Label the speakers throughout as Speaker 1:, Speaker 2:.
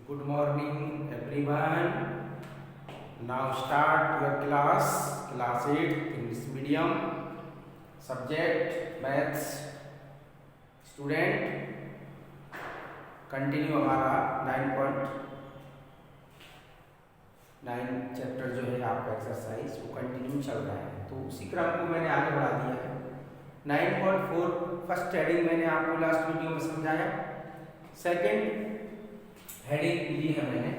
Speaker 1: Good morning, everyone. Now start your class 8 English medium, subject maths. Student, continue हमारा 9.9 chapter जो है आपका exercise वो कंटिन्यू चल रहा है, तो उसी क्रम को मैंने आगे बढ़ा दिया है। 9.4 फर्स्ट हेडिंग मैंने आपको लास्ट वीडियो में समझाया, सेकंड हेडिंग ली है मैंने,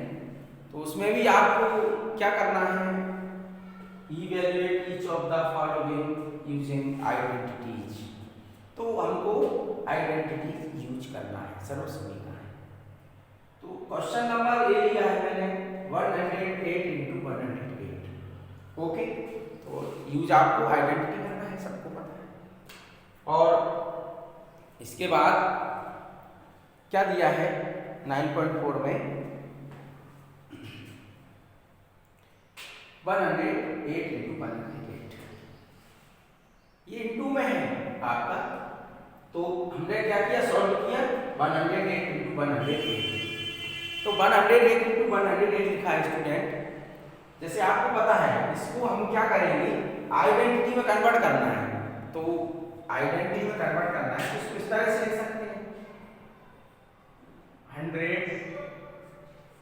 Speaker 1: तो उसमें भी आपको क्या करना है, evaluate each of the following using identities. तो हमको आइडेंटिटी यूज करना है, सर्वसमीकरण। तो क्वेश्चन नंबर ए लिया है मैंने 108 into 108। ओके, तो यूज आपको आइडेंटिटी करना है, सबको पता है। और इसके बाद क्या दिया है 9.4 में 108 into 108, ये इंटू में है आपका, तो हमने क्या किया, सॉल्व किया 108 into 108। तो 108 into 108 लिखा है स्टूडेंट। जैसे आपको पता है इसको हम क्या करेंगे, आइडेंटिटी में कन्वर्ट करना है। तो आइडेंटिटी में कन्वर्ट करना है तो इसको इस तरह से लिख सकते हैं, 100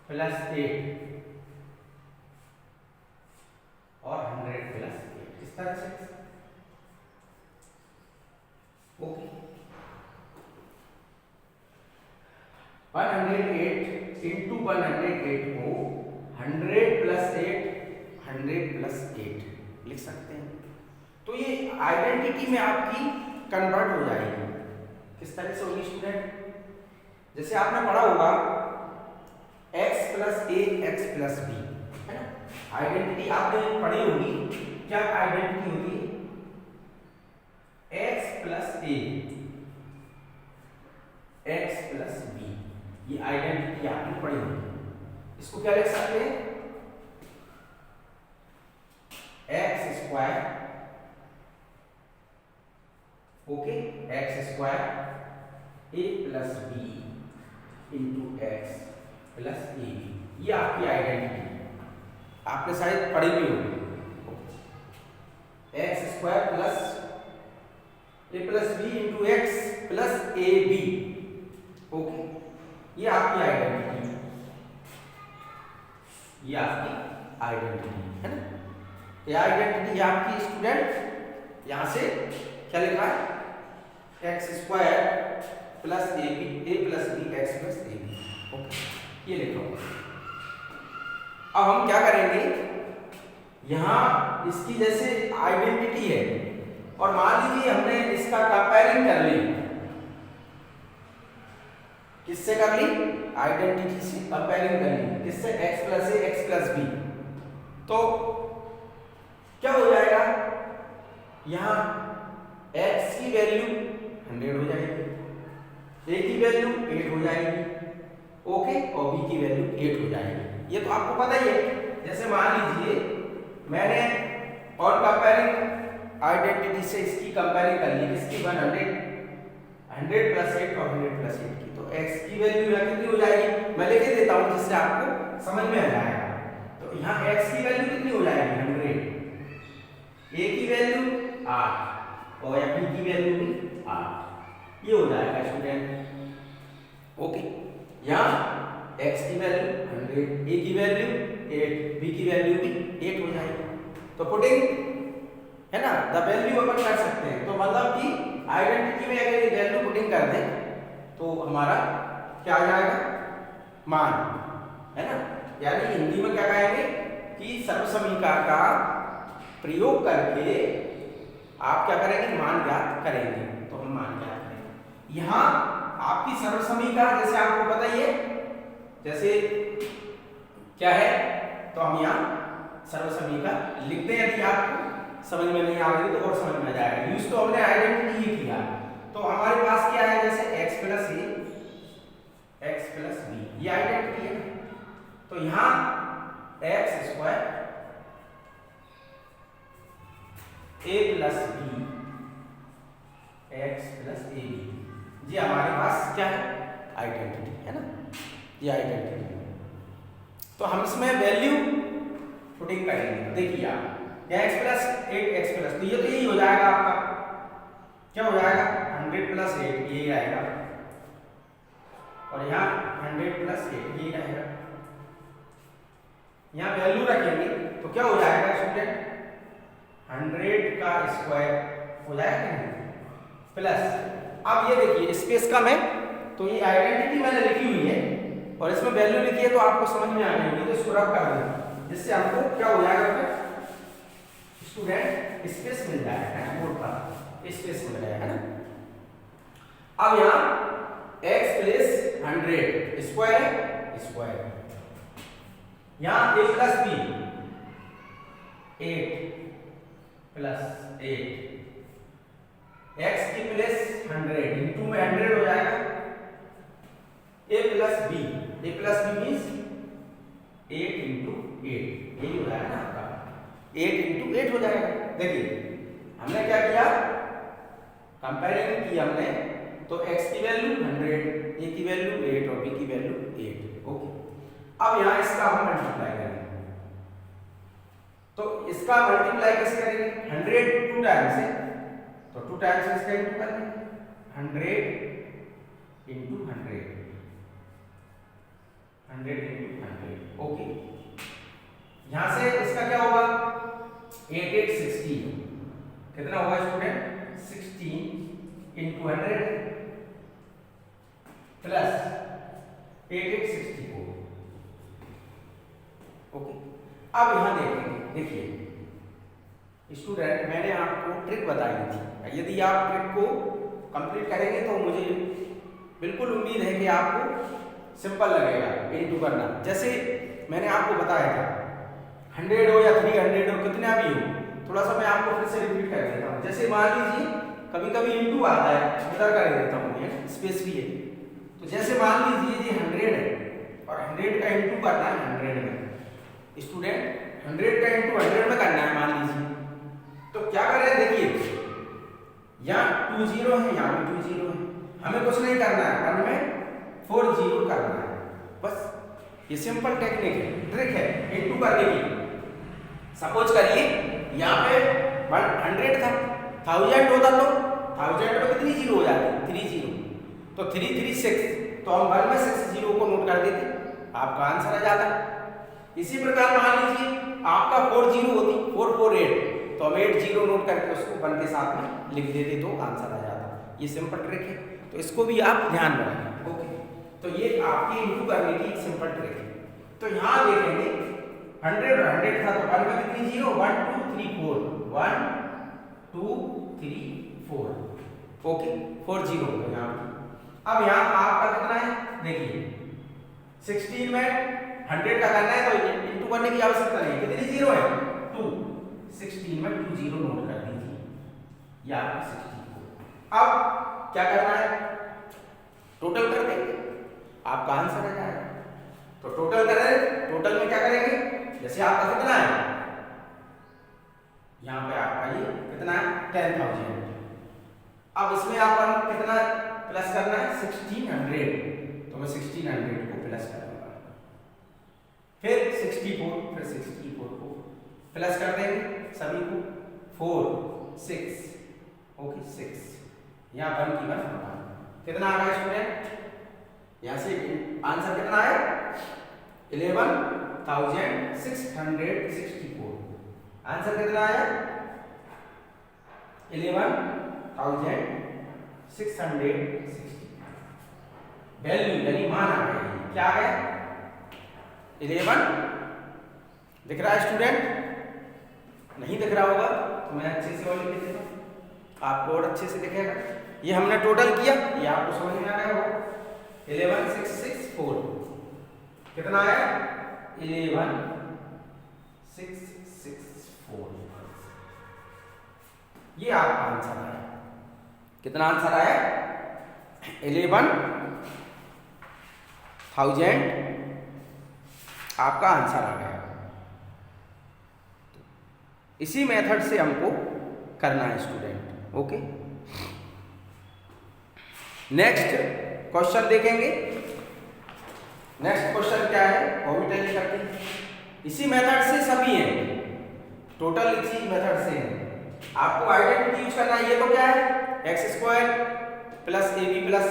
Speaker 1: plus 8 और 100 plus 8 इस तरह से। ओके, 108 into 108 को 100 plus 8 100 plus 8 लिख सकते हैं। तो ये आइडेंटिटी में आपकी कन्वर्ट हो जाएगी। किस तरह से होगी स्टूडेंट, जैसे आपने पढ़ा होगा x plus a x plus b, है ना। आइडेंटिटी आपने पढ़ी होगी, क्या आइडेंटिटी होती है, x plus a x plus b, ये आइडेंटिटी आपने पढ़ी होगी। इसको क्या लिख सकते हैं, x square, okay, x square a plus b into x plus a b, ये आपकी आइडेंटिटी आपने शायद पढ़ी भी होगी। X square plus a plus b into x plus a b, okay, ये आपकी आइडेंटिटी, ये आपकी आइडेंटिटी है ना। ये आइडेंटिटी आपकी स्टूडेंट, यहां से क्या लिखा है, x square plus a b, a plus b x plus a b, okay, ये लिखा हुआ। अब हम क्या करेंगे, यहां इसकी जैसे आइडेंटिटी है और मान लीजिए हमने इसका कंपेयरिंग कर ली, किससे कर ली, आइडेंटिटी से कंपेयरिंग कर ली, किससे, x plus a x plus B. तो क्या हो जाएगा, यहां एक्स की वैल्यू 100 हो जाएगी, ए की वैल्यू 8 हो जाएगी, ओके, और बी की वैल्यू 8 हो जाएगी। ये तो आपको पता ही है। जैसे मान लीजिए मैंने और कंपेयरिंग आइडेंटिटी से इसकी कंपेयरिंग कर ली, किसकी, 100 प्लस 8 और 100 प्लस 8 की, तो x की वैल्यू कितनी हो जाएगी, मैं लिख देता हूं जिससे आपको समझ में आ जाएगा। तो यहाँ x की वैल्यू कितनी हो जाएगी, 100, a की वैल्यू 8 और b की वैल्यू भी 8, ये हो जाएगा स्टूडेंट। ओके, यहाँ x की वैल्यू 100, a की वैल्यू 8, b की वैल्यू भी 8 हो जाएगी। तो पुटिंग है ना, द वैल्यू अपन कर सकते हैं, तो मतलब कि आइडेंटिटी में अगर ये वैल्यू पुटिंग कर दें तो हमारा क्या आ जाएगा, मान, है ना। यानी हिंदी में क्या कहेंगे कि सर्वसमीकरण का प्रयोग करके आप क्या करेंगे, मान ज्ञात करेंगे। तो हम मान ज्ञात करेंगे। यहाँ आपकी सर्वसमीकरण जैसे आपको पता ही है, जैसे क्या है, तो हम यहाँ सर्वसमीकरण लिखते हैं। यदि आपको समझ में नहीं आ रही तो और समझ में आ जाएगा। यूज तो हमने आइडेंटिटी ये किया, तो हमारे पास क्या है, जैसे x plus a x plus b, ये आइडेंटिटी है। तो यहाँ x square a plus b x plus a b, ये हमारे पास क्या है, आइडेंटिटी है ना, ये आइडेंटिटी। तो हम इसमें वैल्यू पुटिंग करेंगे। देखिए आप यहाँ x प्लस 8x प्लस, तो ये तो यही हो जाएगा आपका, क्या हो जाएगा 100 प्लस 8 यही आएगा, और यहाँ 100 प्लस 8 यही आएगा। यहाँ वैल्यू रखेंगे तो क्या हो जाएगा स्टूडेंट, 100 का स्क्वायर हो जाएगा प्लस, अब ये देखिए स्पेस कम है तो ये आइडेंटिटी मैंने लिखी हुई है और इसमें वैल्यू लिखी है तो आपको समझ में आ गई, तो इसको रब कर दें जिससे हमको क्या हो जाएगा स्टूडेंट स्पेस मिल जाएगा बोर्ड पर, स्पेस मिल जाएगा ना। अब यहाँ x प्लस 100 स्क्वायर है स्क्वायर, यहाँ a plus b 8 plus 8 x की प्लस 100 इंटू में 100 हो जाएगा, a plus b means 8 into 8 यही हो जाएगा ना आपका, 8 इंटू 8 हो जाएगा। देखिए हमने क्या किया, कंपेयरिंग की हमने, तो x की वैल्यू 100, a की वैल्यू 8 और b की वैल्यू 8। ओके, अब यहाँ इसका हम मल्टीप्लाई करेंगे, तो इसका मल्टीप्लाई कैसे करेंगे, 100 2 टाइम्स है तो 2 टाइम्स इसका इंटू कर देंगे, 100 इंटू 100 इंटू 100। ओके, यहां से इसका क्या होगा 8 8 16, कितना होगा स्टूडेंट 16 इंटू 100 प्लस 8 8 64। ओके, अब यहां देखेंगे, देखिए स्टूडेंट मैंने आपको ट्रिक बताई थी, यदि आप ट्रिक को कंप्लीट करेंगे तो मुझे बिल्कुल उम्मीद है कि आपको सिंपल लगेगा इनटू करना। जैसे मैंने आपको बताया था 100 हो या 300 हो कितना भी हो, थोड़ा सा मैं आपको फिर से रिपीट कर देता हूँ। जैसे मान लीजिए कभी कभी इनटू आता है, इधर कर देता हूँ, ये स्पेस भी है, तो जैसे मान लीजिए ये 100 है और 100 का इनटू करना है 100 में, स्टूडेंट 100 का इनटू 100 में करना है मान लीजिए, तो क्या करें, देखिए यहाँ 2 0 है, यहाँ भी 2 0 है, हमें कुछ नहीं करना है, 1 में 4 0 करना है, बस ये सिंपल टेक्निक है, ट्रिक है इनटू करने की। सपोज करिए यहाँ पे 100 था, 1000 होता तो 1000 में कितनी जीरो हो जाती, 3 0, तो 3 3 6, तो हम 1 में 6 0 को नोट कर देते, आपका आंसर आ जाता। इसी प्रकार मान लीजिए आपका 4 0 होती, 4 4 8, तो हम 8 0 नोट करके उसको 1 के साथ में लिख देते तो आंसर आ जाता। ये सिंपल ट्रिक है, तो इसको भी आप ध्यान में रखें। ओके, तो ये आपकी इनटू करने की सिंपल ट्रिक है। तो यहाँ देखेंगे 100 था तो 1 में कितनी जीरो, 1 2 3 4, 1 2 3 4। ओके, 4 0 हो यहाँ। अब यहाँ आपका कितना है, देखिए 16 में 100 का करना है तो इनटू करने की आवश्यकता नहीं, कितनी जीरो है 2, 16 में 2 0 नोट कर दीजिए, ये आपका 16 को। अब क्या करना है, टोटल कर देंगे, आपका आंसर आ जाएगा। तो टोटल करें, टोटल में क्या करेंगे, जैसे आपका कितना है, यहाँ पे आपका ये कितना है 10,000, अब इसमें अपन कितना प्लस करना है 1600, तो मैं 1600 को प्लस करूंगा, फिर 64, फिर 64 को प्लस कर देंगे सभी को, 4 6, ओके 6, यहाँ 1 की 1 कितना आ गया स्टूडेंट, यहाँ से आंसर कितना है 11,664, आंसर कितना आया 11,660, वैल्यू यानी मान आ गया, क्या आ गया 11। दिख रहा है स्टूडेंट, नहीं दिख रहा होगा तो मैं अच्छे से और लिख देता हूँ, आपको और अच्छे से दिखेगा। ये हमने टोटल किया, ये आपको समझ में आ गया होगा, 11,664 कितना आया 11,664, ये आपका आंसर आया। कितना आंसर आया 11,000 आपका आंसर आ गया। इसी मेथड से हमको करना है स्टूडेंट। ओके, नेक्स्ट क्वेश्चन देखेंगे। नेक्स्ट क्वेश्चन क्या है, ऑर्बिटल करते हैं। इसी मेथड से सभी हैं, टोटल इसी मेथड से हैं। आपको आइडेंटिटी यूज करना है। ये तो क्या है, x square plus a b plus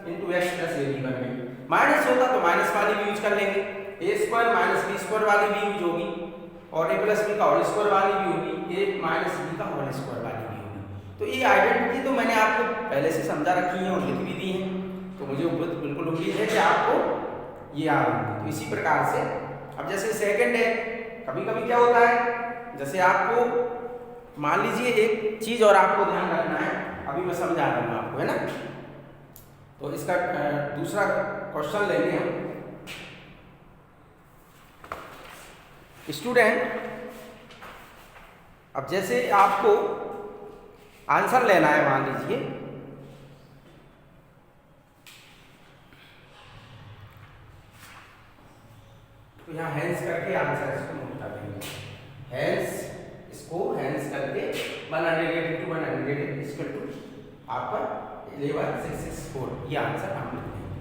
Speaker 1: into x plus a b बन गई। माइनस होता तो माइनस वाली भी यूज कर लेंगे, ए स्क्वायर माइनस बी स्क्वायर वाली भी यूज होगी, और ए प्लस बी का होल स्क्वायर वाली भी होगी, ए माइनस बी का होल स्क्वायर वाली भी होगी। तो ये आइडेंटिटी तो मैंने आपको पहले से समझा रखी है और लिख भी दी है, तो मुझे बिल्कुल उम्मीद है कि आपको ये आ रही है। तो इसी प्रकार से अब जैसे सेकंड है, कभी कभी क्या होता है, जैसे आपको मान लीजिए एक चीज और आपको ध्यान रखना है, अभी मैं समझा रहा हूँ आपको, है ना। तो इसका दूसरा क्वेश्चन लेंगे हम। स्टूडेंट, अब जैसे आपको आंसर लेना है, मान लीजिए तो यहाँ हैंस करके आंसर इसको नोट कर देंगे। हैंस, इसको हैंस करके 108 into 108 इक्वल टू आपका 11664, ये आंसर हम लिख देंगे।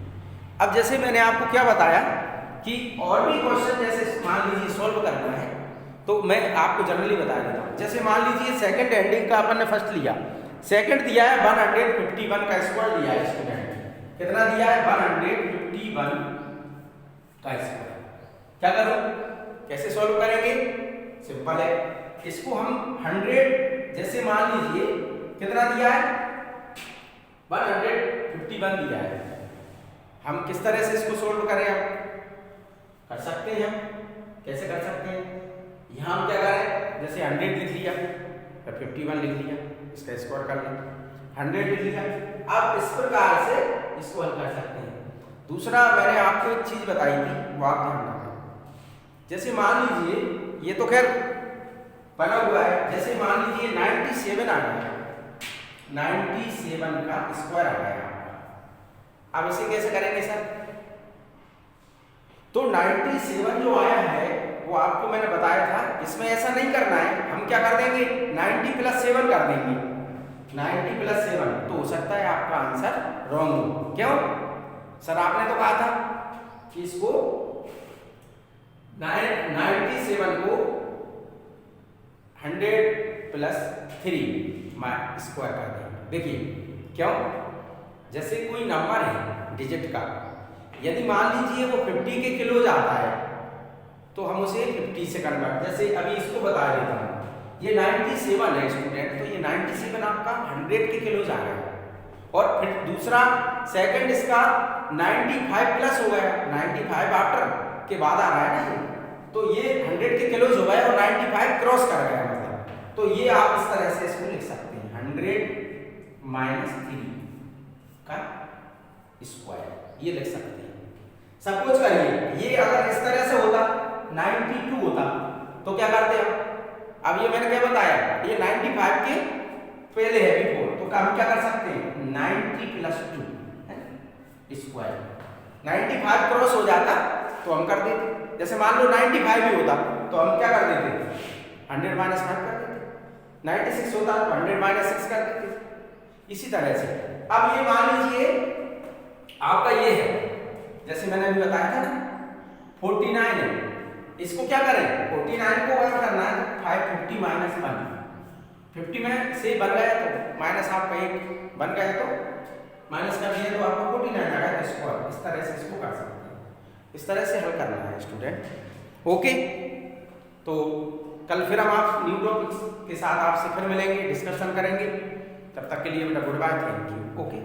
Speaker 1: अब जैसे मैंने आपको क्या बताया कि और भी क्वेश्चन जैसे मान लीजिए सॉल्व करना है, तो मैं आपको जनरली बता देता हूँ। जैसे मान लीजिए सेकंड एंडिंग का अपन ने फर्स्ट लिया, सेकंड दिया है 151 का स्क्वायर दिया है स्टूडेंट, कितना दिया है 151 का स्क्वायर। क्या करूं, कैसे सॉल्व करेंगे, सिंपल है, इसको हम 100 जैसे मान लीजिए कितना दिया है 151 दिया है, हम किस तरह से इसको सॉल्व करें, आप कर सकते हैं, हम कैसे कर सकते हैं, यहाँ हम क्या करें, जैसे 100 लिख लिया, फिर 51 लिख लिया, इसका स्क्वायर कर लें, 100 लिख लिया। अब इस प्रकार से इसको हल कर सकते हैं। दूसरा मैंने आपको एक चीज बताई थी, वो आप ध्यान रखें। जैसे मान लीजिए ये तो खैर बना हुआ है, जैसे मान लीजिए 97 आ गया, 97 का स्क्वायर आ गया। अब इसे कैसे करेंगे सर, तो 97 जो आया है वो आपको मैंने बताया था, इसमें ऐसा नहीं करना है, हम क्या कर देंगे 90 + 7 कर देंगे, 90 + 7। तो हो सकता है आपका आंसर रॉन्ग हो। क्यों सर, आपने तो कहा था कि इसको 97 को 100 + 3 स्क्वायर कर देंगे। देखिए क्यों, जैसे कोई नंबर है डिजिट का, यदि मान लीजिए वो 50 के किलो जाता है तो हम उसे 50 से कन्वर्ट, जैसे अभी इसको बता देता हूँ, ये 97 है स्टूडेंट, तो ये 97 आपका 100 के किलो जा रहा है, और फिर दूसरा सेकंड इसका 95 प्लस हो गया, 95 आफ्टर के बाद आ रहा है ना ये, तो ये 100 के किलोज हो गए और 95 क्रॉस कर गया मतलब। तो ये आप इस तरह से इसको लिख सकते हैं 100 - 3 का स्क्वायर, ये लिख सकते हैं। सपोज करिए ये अगर इस तरह से होता 92 होता तो क्या करते हैं, अब ये मैंने क्या बताया, ये 95 के पहले है बिफोर, तो हम क्या कर सकते हैं 90 + 2 स्क्वायर, 95 क्रॉस हो जाता तो हम कर देते, जैसे मान लो 95 भी होता तो हम क्या कर देते 100 - 5 कर देते, 96 होता तो 100 - 6 कर देते। इसी तरह से अब ये मान लीजिए आपका ये है, जैसे मैंने अभी बताया था ना 49 है, इसको क्या करें 49 को अगर करना है तो 550 - 1, 50 में से बन गया तो माइनस आपका 1 बन गया, तो माइनस कर दिया तो आपको 49 आ गया, तो स्क्वायर इस तरह से इसको कर सकते हैं, इस तरह से हल करना है स्टूडेंट। ओके, तो कल फिर हम आप न्यू टॉपिक्स के साथ आपसे फिर मिलेंगे, डिस्कशन करेंगे। तब तक के लिए बेटा goodbye, thank you. Okay.